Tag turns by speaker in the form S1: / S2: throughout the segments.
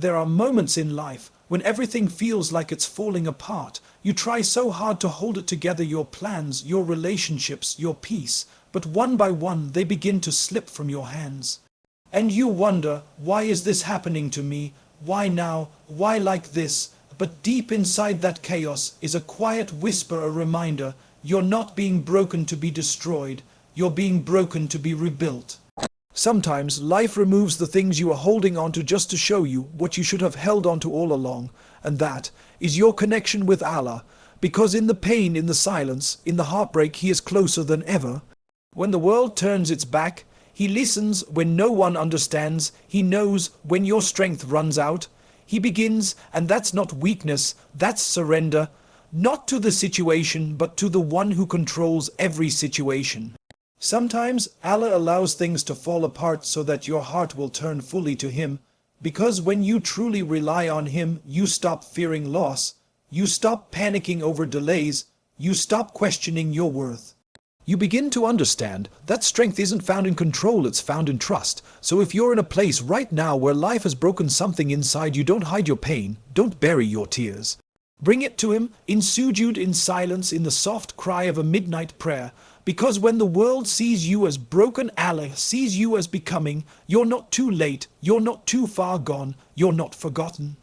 S1: There are moments in life when everything feels like it's falling apart. You try so hard to hold it together, your plans, your relationships, your peace, but one by one they begin to slip from your hands. And you wonder, why is this happening to me? Why now? Why like this? But deep inside that chaos is a quiet whisper, a reminder, you're not being broken to be destroyed, you're being broken to be rebuilt. Sometimes life removes the things you are holding on to just to show you what you should have held on to all along, and that is your connection with Allah, because in the pain, in the silence, in the heartbreak, He is closer than ever. When the world turns its back, He listens when no one understands. He knows when your strength runs out. He begins, and that's not weakness, that's surrender, not to the situation, but to the one who controls every situation. Sometimes Allah allows things to fall apart so that your heart will turn fully to Him, because when you truly rely on Him, you stop fearing loss, you stop panicking over delays, you stop questioning your worth. You begin to understand that strength isn't found in control, it's found in trust. So if you're in a place right now where life has broken something inside you, don't hide your pain, don't bury your tears. Bring it to Him in sujood, in silence, in the soft cry of a midnight prayer. Because when the world sees you as broken, Allah sees you as becoming. You're not too late, you're not too far gone, you're not forgotten.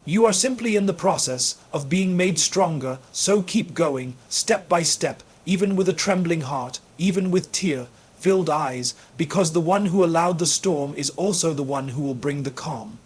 S1: You are simply in the process of being made stronger, so keep going, step by step, even with a trembling heart, even with tear-filled eyes, because the one who allowed the storm is also the one who will bring the calm.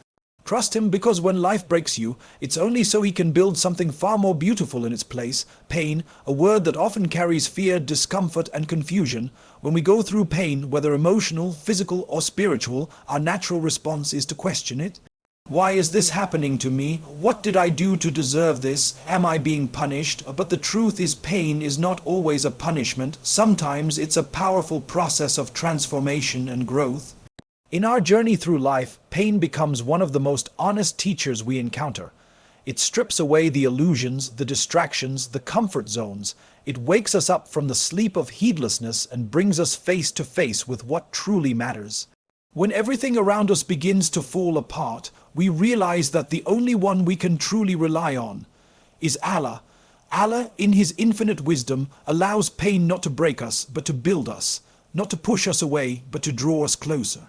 S1: Trust Him, because when life breaks you, it's only so He can build something far more beautiful in its place. Pain, a word that often carries fear, discomfort, and confusion. When we go through pain, whether emotional, physical, or spiritual, our natural response is to question it. Why is this happening to me? What did I do to deserve this? Am I being punished? But the truth is, pain is not always a punishment. Sometimes it's a powerful process of transformation and growth. In our journey through life, pain becomes one of the most honest teachers we encounter. It strips away the illusions, the distractions, the comfort zones. It wakes us up from the sleep of heedlessness and brings us face to face with what truly matters. When everything around us begins to fall apart, we realize that the only one we can truly rely on is Allah. Allah, in His infinite wisdom, allows pain not to break us, but to build us, not to push us away, but to draw us closer.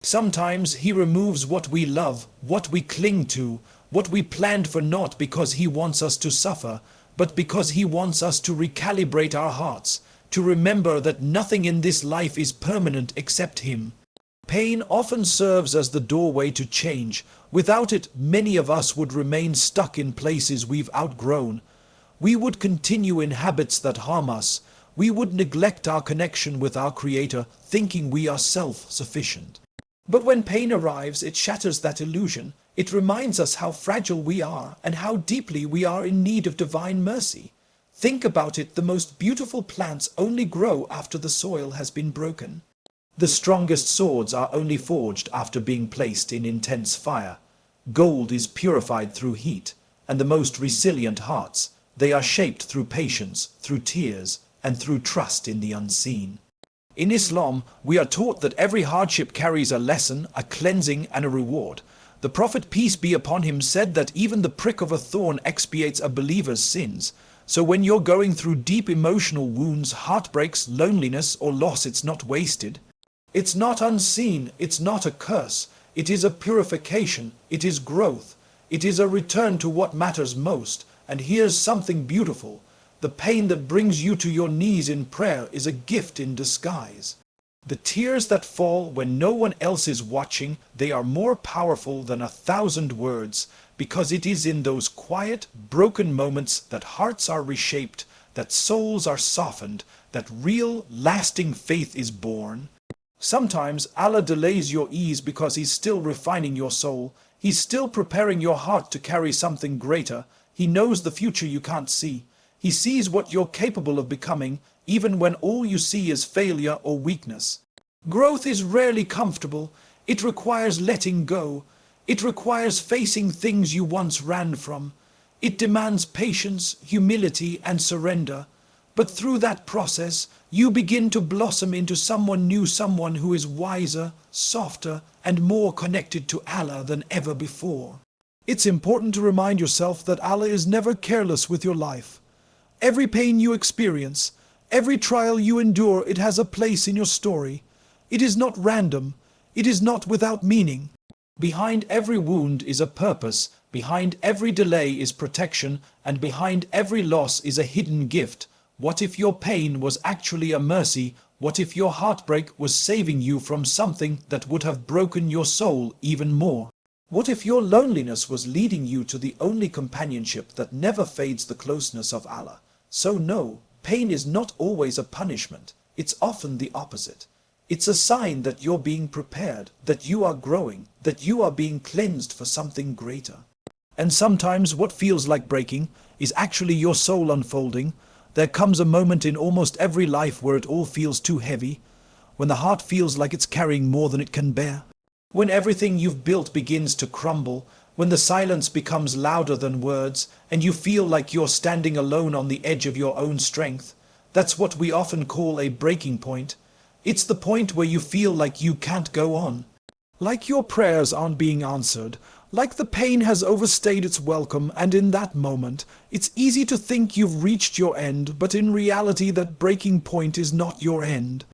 S1: Sometimes He removes what we love, what we cling to, what we planned for, not because He wants us to suffer, but because He wants us to recalibrate our hearts, to remember that nothing in this life is permanent except Him. Pain often serves as the doorway to change. Without it, many of us would remain stuck in places we've outgrown. We would continue in habits that harm us. We would neglect our connection with our Creator, thinking we are self-sufficient. But when pain arrives, it shatters that illusion. It reminds us how fragile we are and how deeply we are in need of divine mercy. Think about it, the most beautiful plants only grow after the soil has been broken. The strongest swords are only forged after being placed in intense fire. Gold is purified through heat, and the most resilient hearts, they are shaped through patience, through tears, and through trust in the unseen. In Islam, we are taught that every hardship carries a lesson, a cleansing, and a reward. The Prophet, peace be upon him, said that even the prick of a thorn expiates a believer's sins. So when you're going through deep emotional wounds, heartbreaks, loneliness, or loss, it's not wasted. It's not unseen, it's not a curse. It is a purification, it is growth. It is a return to what matters most. And here's something beautiful. The pain that brings you to your knees in prayer is a gift in disguise. The tears that fall when no one else is watching, they are more powerful than 1,000 words, because it is in those quiet, broken moments that hearts are reshaped, that souls are softened, that real, lasting faith is born. Sometimes Allah delays your ease because He's still refining your soul. He's still preparing your heart to carry something greater. He knows the future you can't see. He sees what you're capable of becoming, even when all you see is failure or weakness. Growth is rarely comfortable. It requires letting go. It requires facing things you once ran from. It demands patience, humility, and surrender. But through that process, you begin to blossom into someone new, someone who is wiser, softer, and more connected to Allah than ever before. It's important to remind yourself that Allah is never careless with your life. Every pain you experience, every trial you endure, it has a place in your story. It is not random. It is not without meaning. Behind every wound is a purpose, behind every delay is protection, and behind every loss is a hidden gift. What if your pain was actually a mercy? What if your heartbreak was saving you from something that would have broken your soul even more? What if your loneliness was leading you to the only companionship that never fades, the closeness of Allah? So no, pain is not always a punishment. It's often the opposite. It's a sign that you're being prepared, that you are growing, that you are being cleansed for something greater. And sometimes what feels like breaking is actually your soul unfolding. There comes a moment in almost every life where it all feels too heavy, when the heart feels like it's carrying more than it can bear. When everything you've built begins to crumble, when the silence becomes louder than words, and you feel like you're standing alone on the edge of your own strength, that's what we often call a breaking point. It's the point where you feel like you can't go on. Like your prayers aren't being answered, like the pain has overstayed its welcome, and in that moment, it's easy to think you've reached your end, but in reality that breaking point is not your end.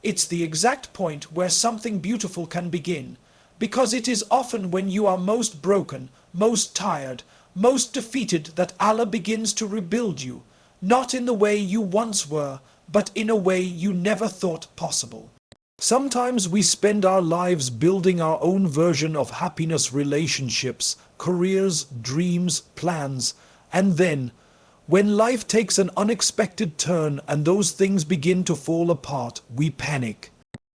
S1: It's the exact point where something beautiful can begin, because it is often when you are most broken, most tired, most defeated that Allah begins to rebuild you, not in the way you once were, but in a way you never thought possible. Sometimes we spend our lives building our own version of happiness, relationships, careers, dreams, plans, and then, when life takes an unexpected turn and those things begin to fall apart, we panic.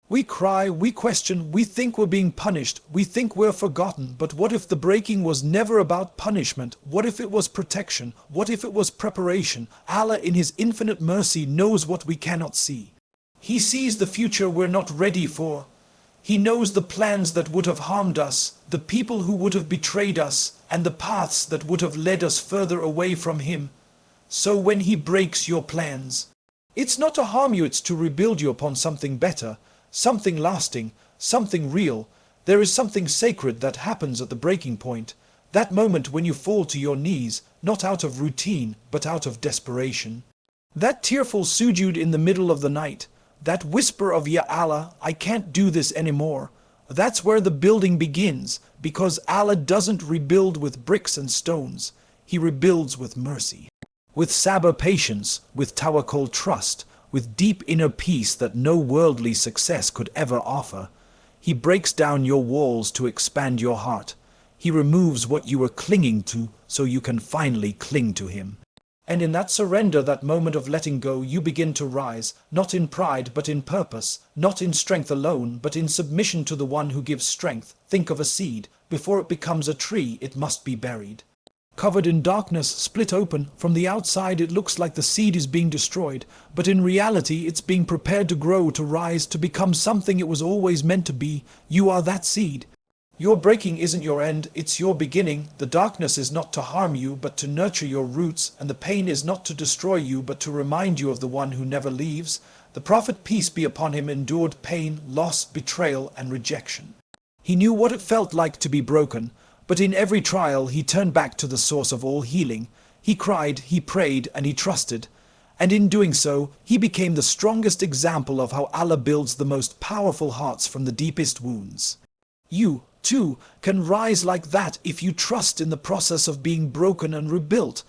S1: We cry, we question, we think we're being punished, we think we're forgotten. But what if the breaking was never about punishment? What if it was protection? What if it was preparation? Allah in His infinite mercy knows what we cannot see. He sees the future we're not ready for. He knows the plans that would have harmed us, the people who would have betrayed us, and the paths that would have led us further away from Him. So when He breaks your plans, it's not to harm you, it's to rebuild you upon something better, something lasting, something real. There is something sacred that happens at the breaking point, that moment when you fall to your knees, not out of routine, but out of desperation. That tearful sujood in the middle of the night, that whisper of Ya Allah, I can't do this anymore. That's where the building begins, because Allah doesn't rebuild with bricks and stones. He rebuilds with mercy, with sabr, patience, with tawakkul, trust, with deep inner peace that no worldly success could ever offer. He breaks down your walls to expand your heart. He removes what you were clinging to so you can finally cling to Him. And in that surrender, that moment of letting go, you begin to rise, not in pride but in purpose, not in strength alone but in submission to the one who gives strength. Think of a seed. Before it becomes a tree, it must be buried. Covered in darkness, split open, from the outside it looks like the seed is being destroyed, but in reality it's being prepared to grow, to rise, to become something it was always meant to be. You are that seed. Your breaking isn't your end, it's your beginning. The darkness is not to harm you, but to nurture your roots, and the pain is not to destroy you, but to remind you of the one who never leaves. The Prophet, peace be upon him, endured pain, loss, betrayal, and rejection. He knew what it felt like to be broken, but in every trial he turned back to the source of all healing. He cried, he prayed, and he trusted. And in doing so, he became the strongest example of how Allah builds the most powerful hearts from the deepest wounds. You, too, can rise like that if you trust in the process of being broken and rebuilt.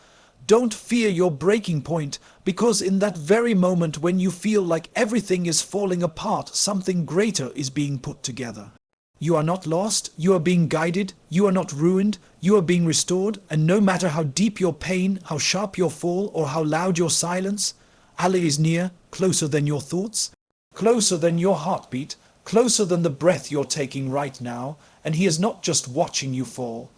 S1: Don't fear your breaking point, because in that very moment when you feel like everything is falling apart, something greater is being put together. You are not lost, you are being guided, you are not ruined, you are being restored, and no matter how deep your pain, how sharp your fall, or how loud your silence, Allah is near, closer than your thoughts, closer than your heartbeat, closer than the breath you're taking right now, and He is not just watching you fall.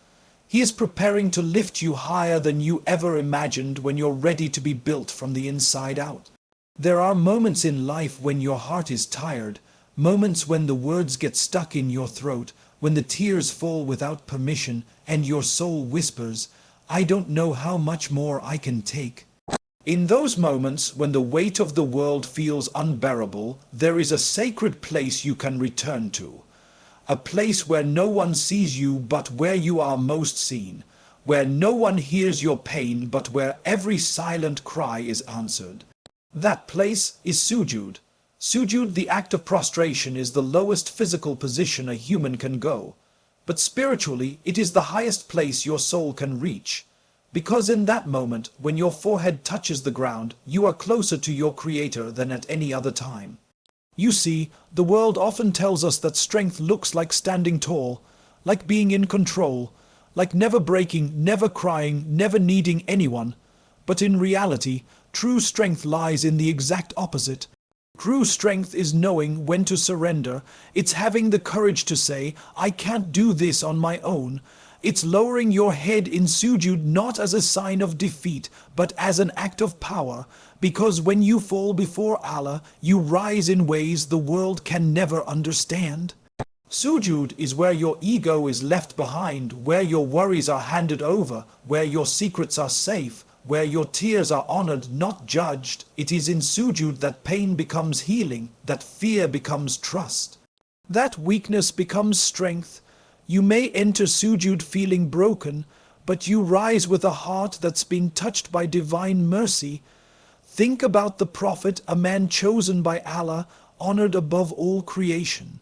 S1: He is preparing to lift you higher than you ever imagined when you're ready to be built from the inside out. There are moments in life when your heart is tired, moments when the words get stuck in your throat, when the tears fall without permission, and your soul whispers, I don't know how much more I can take. In those moments, when the weight of the world feels unbearable, there is a sacred place you can return to. A place where no one sees you but where you are most seen, where no one hears your pain but where every silent cry is answered. That place is sujood. Sujood, the act of prostration, is the lowest physical position a human can go. But spiritually, it is the highest place your soul can reach. Because in that moment, when your forehead touches the ground, you are closer to your Creator than at any other time. You see, the world often tells us that strength looks like standing tall, like being in control, like never breaking, never crying, never needing anyone. But in reality, true strength lies in the exact opposite. True strength is knowing when to surrender. It's having the courage to say, I can't do this on my own. It's lowering your head in sujood not as a sign of defeat, but as an act of power. Because when you fall before Allah, you rise in ways the world can never understand. Sujood is where your ego is left behind, where your worries are handed over, where your secrets are safe, where your tears are honored, not judged. It is in sujood that pain becomes healing, that fear becomes trust, that weakness becomes strength. You may enter sujood feeling broken, but you rise with a heart that's been touched by divine mercy. Think about the Prophet, a man chosen by Allah, honored above all creation.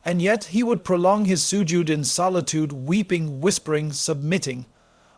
S1: And yet he would prolong his sujood in solitude, weeping, whispering, submitting.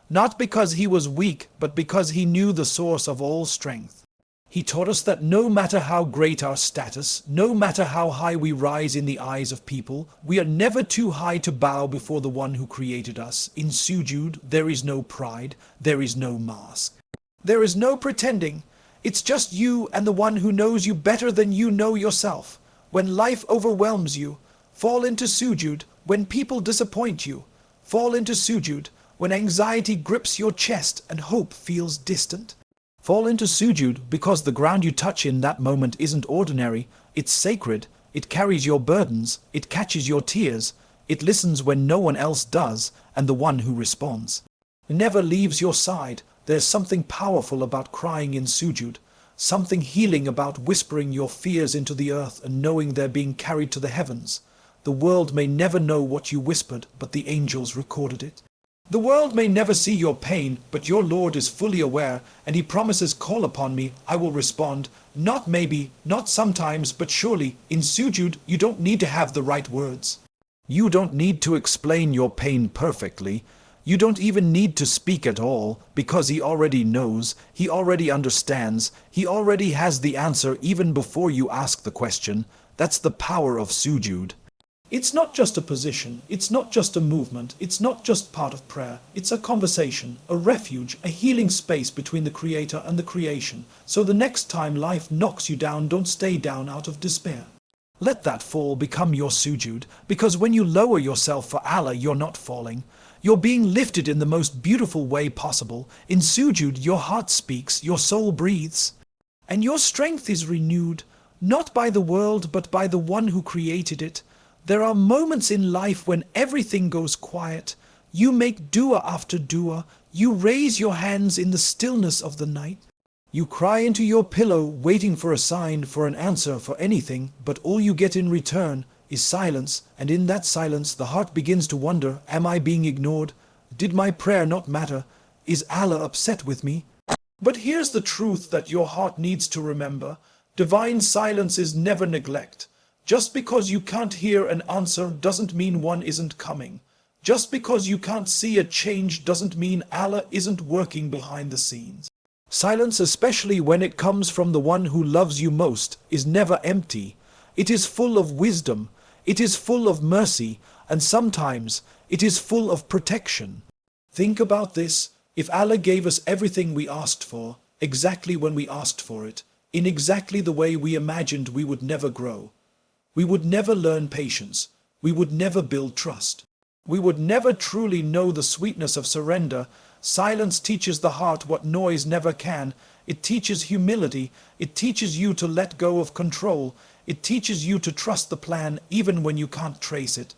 S1: Not because he was weak, but because he knew the source of all strength. He taught us that no matter how great our status, no matter how high we rise in the eyes of people, we are never too high to bow before the one who created us. In sujood, there is no pride, there is no mask. There is no pretending. It's just you and the one who knows you better than you know yourself. When life overwhelms you, fall into sujood. When people disappoint you, fall into sujood. When anxiety grips your chest and hope feels distant, fall into sujood, because the ground you touch in that moment isn't ordinary. It's sacred. It carries your burdens. It catches your tears. It listens when no one else does, and the one who responds never leaves your side. There's something powerful about crying in sujood, something healing about whispering your fears into the earth and knowing they're being carried to the heavens. The world may never know what you whispered, but the angels recorded it. The world may never see your pain, but your Lord is fully aware, and He promises, call upon me, I will respond. Not maybe, not sometimes, but surely. In sujood, you don't need to have the right words. You don't need to explain your pain perfectly. You don't even need to speak at all, because He already knows, He already understands, He already has the answer even before you ask the question. That's the power of sujood. It's not just a position, it's not just a movement, it's not just part of prayer. It's a conversation, a refuge, a healing space between the Creator and the creation. So the next time life knocks you down, don't stay down out of despair. Let that fall become your sujood, because when you lower yourself for Allah, you're not falling. You're being lifted in the most beautiful way possible. In sujood, your heart speaks, your soul breathes, and your strength is renewed, not by the world, but by the one who created it. There are moments in life when everything goes quiet. You make dua after dua. You raise your hands in the stillness of the night. You cry into your pillow, waiting for a sign, for an answer, for anything, but all you get in return is silence, and in that silence the heart begins to wonder, am I being ignored? Did my prayer not matter? Is Allah upset with me? But here's the truth that your heart needs to remember. Divine silence is never neglect. Just because you can't hear an answer doesn't mean one isn't coming. Just because you can't see a change doesn't mean Allah isn't working behind the scenes. Silence, especially when it comes from the one who loves you most, is never empty. It is full of wisdom, it is full of mercy, and sometimes it is full of protection. Think about this. If Allah gave us everything we asked for, exactly when we asked for it, in exactly the way we imagined, we would never grow. We would never learn patience. We would never build trust. We would never truly know the sweetness of surrender. Silence teaches the heart what noise never can. It teaches humility. It teaches you to let go of control. It teaches you to trust the plan even when you can't trace it.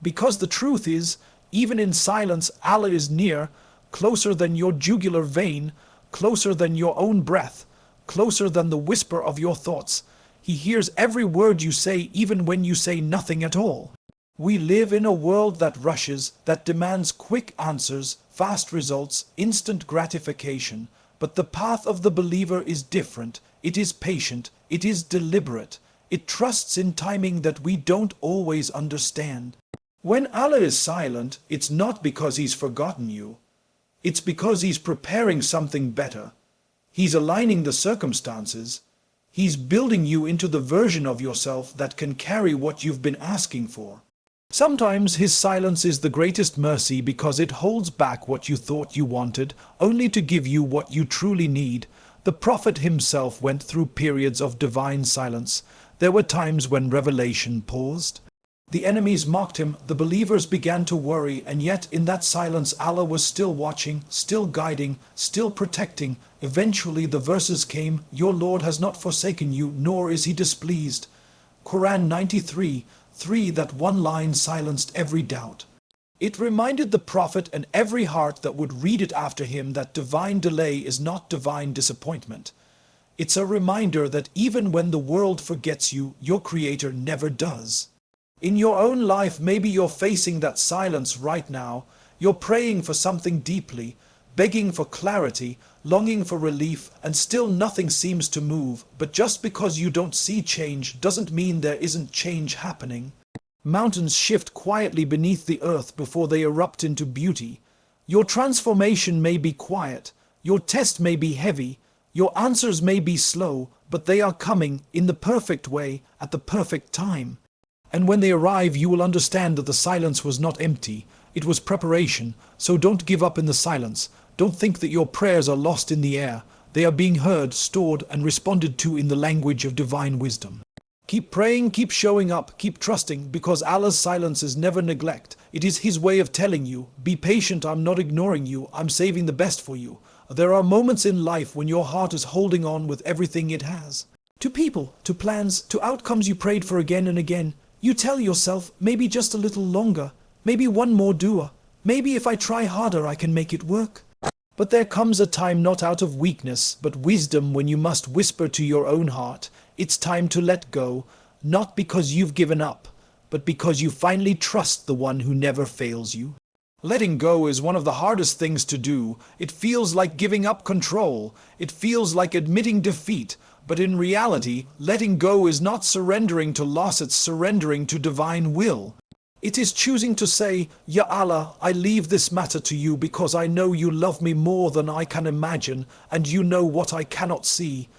S1: Because the truth is, even in silence, Allah is near, closer than your jugular vein, closer than your own breath, closer than the whisper of your thoughts. He hears every word you say, even when you say nothing at all. We live in a world that rushes, that demands quick answers, fast results, instant gratification. But the path of the believer is different. It is patient. It is deliberate. It trusts in timing that we don't always understand. When Allah is silent, it's not because He's forgotten you. It's because He's preparing something better. He's aligning the circumstances. He's building you into the version of yourself that can carry what you've been asking for. Sometimes His silence is the greatest mercy because it holds back what you thought you wanted, only to give you what you truly need. The Prophet himself went through periods of divine silence. There were times when revelation paused. The enemies mocked him, the believers began to worry, and yet in that silence Allah was still watching, still guiding, still protecting. Eventually the verses came, "Your Lord has not forsaken you, nor is He displeased." Qur'an 93:3. That one line silenced every doubt. It reminded the Prophet and every heart that would read it after him that divine delay is not divine disappointment. It's a reminder that even when the world forgets you, your Creator never does. In your own life, maybe you're facing that silence right now. You're praying for something deeply, begging for clarity, longing for relief, and still nothing seems to move. But just because you don't see change doesn't mean there isn't change happening. Mountains shift quietly beneath the earth before they erupt into beauty. Your transformation may be quiet, your test may be heavy, your answers may be slow, but they are coming in the perfect way at the perfect time. And when they arrive, you will understand that the silence was not empty, it was preparation. So don't give up in the silence. Don't think that your prayers are lost in the air. They are being heard, stored, and responded to in the language of divine wisdom. Keep praying, keep showing up, keep trusting, because Allah's silence is never neglect. It is His way of telling you, be patient, I'm not ignoring you, I'm saving the best for you. There are moments in life when your heart is holding on with everything it has. To people, to plans, to outcomes you prayed for again and again. You tell yourself, maybe just a little longer, maybe one more dua, maybe if I try harder I can make it work. But there comes a time not out of weakness, but wisdom when you must whisper to your own heart, it's time to let go, not because you've given up, but because you finally trust the one who never fails you. Letting go is one of the hardest things to do. It feels like giving up control. It feels like admitting defeat. But in reality, letting go is not surrendering to loss, it's surrendering to divine will. It is choosing to say, Ya Allah, I leave this matter to you because I know you love me more than I can imagine, and you know what I cannot see.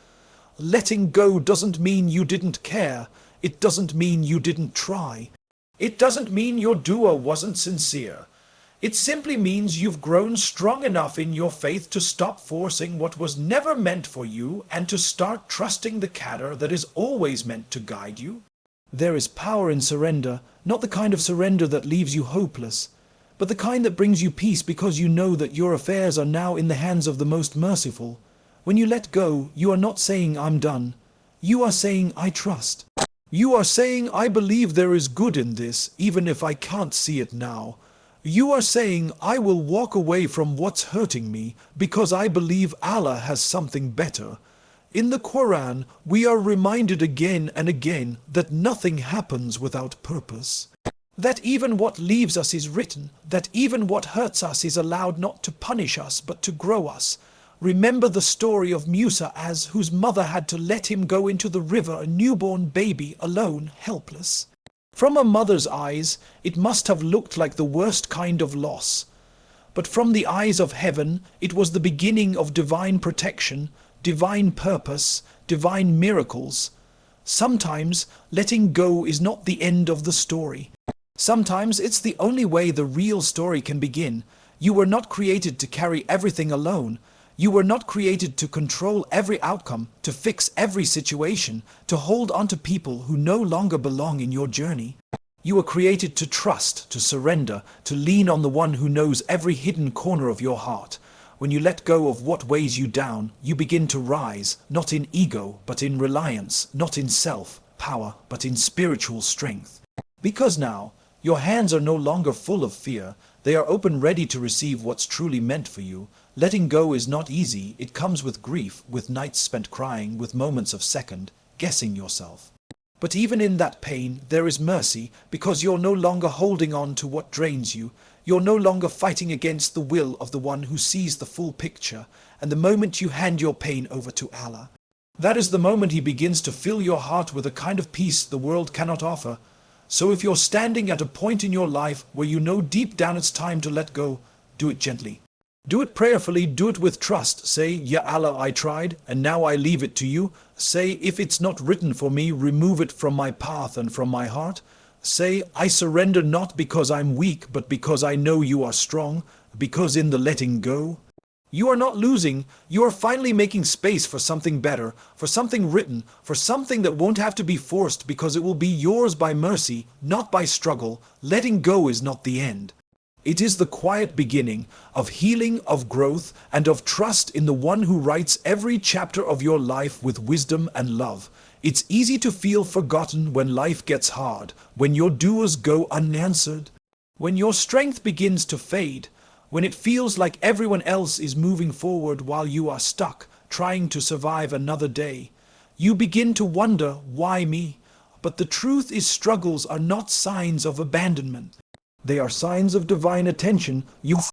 S1: Letting go doesn't mean you didn't care. It doesn't mean you didn't try. It doesn't mean your dua wasn't sincere. It simply means you've grown strong enough in your faith to stop forcing what was never meant for you and to start trusting the Qadr that is always meant to guide you. There is power in surrender, not the kind of surrender that leaves you hopeless, but the kind that brings you peace because you know that your affairs are now in the hands of the most merciful. When you let go, you are not saying I'm done. You are saying I trust. You are saying I believe there is good in this, even if I can't see it now. You are saying I will walk away from what's hurting me because I believe Allah has something better. In the Qur'an, we are reminded again and again that nothing happens without purpose. That even what leaves us is written, that even what hurts us is allowed not to punish us but to grow us. Remember the story of Musa whose mother had to let him go into the river, a newborn baby, alone, helpless. From a mother's eyes, it must have looked like the worst kind of loss. But from the eyes of heaven, it was the beginning of divine protection, divine purpose, divine miracles. Sometimes letting go is not the end of the story. Sometimes it's the only way the real story can begin. You were not created to carry everything alone. You were not created to control every outcome, to fix every situation, to hold on to people who no longer belong in your journey. You were created to trust, to surrender, to lean on the one who knows every hidden corner of your heart. When you let go of what weighs you down, you begin to rise, not in ego, but in reliance, not in self-power, but in spiritual strength. Because now, your hands are no longer full of fear, they are open ready to receive what's truly meant for you. Letting go is not easy, it comes with grief, with nights spent crying, with moments of second guessing yourself. But even in that pain, there is mercy, because you're no longer holding on to what drains you. You're no longer fighting against the will of the one who sees the full picture. And the moment you hand your pain over to Allah, that is the moment He begins to fill your heart with a kind of peace the world cannot offer. So if you're standing at a point in your life where you know deep down it's time to let go, do it gently. Do it prayerfully, do it with trust. Say, Ya Allah, I tried, and now I leave it to you. Say, if it's not written for me, remove it from my path and from my heart. Say, I surrender not because I'm weak, but because I know you are strong, because in the letting go, you are not losing, you are finally making space for something better, for something written, for something that won't have to be forced because it will be yours by mercy, not by struggle. Letting go is not the end. It is the quiet beginning of healing, of growth, and of trust in the one who writes every chapter of your life with wisdom and love. It's easy to feel forgotten when life gets hard, when your duas go unanswered, when your strength begins to fade, when it feels like everyone else is moving forward while you are stuck, trying to survive another day. You begin to wonder, why me? But the truth is, struggles are not signs of abandonment. They are signs of divine attention. You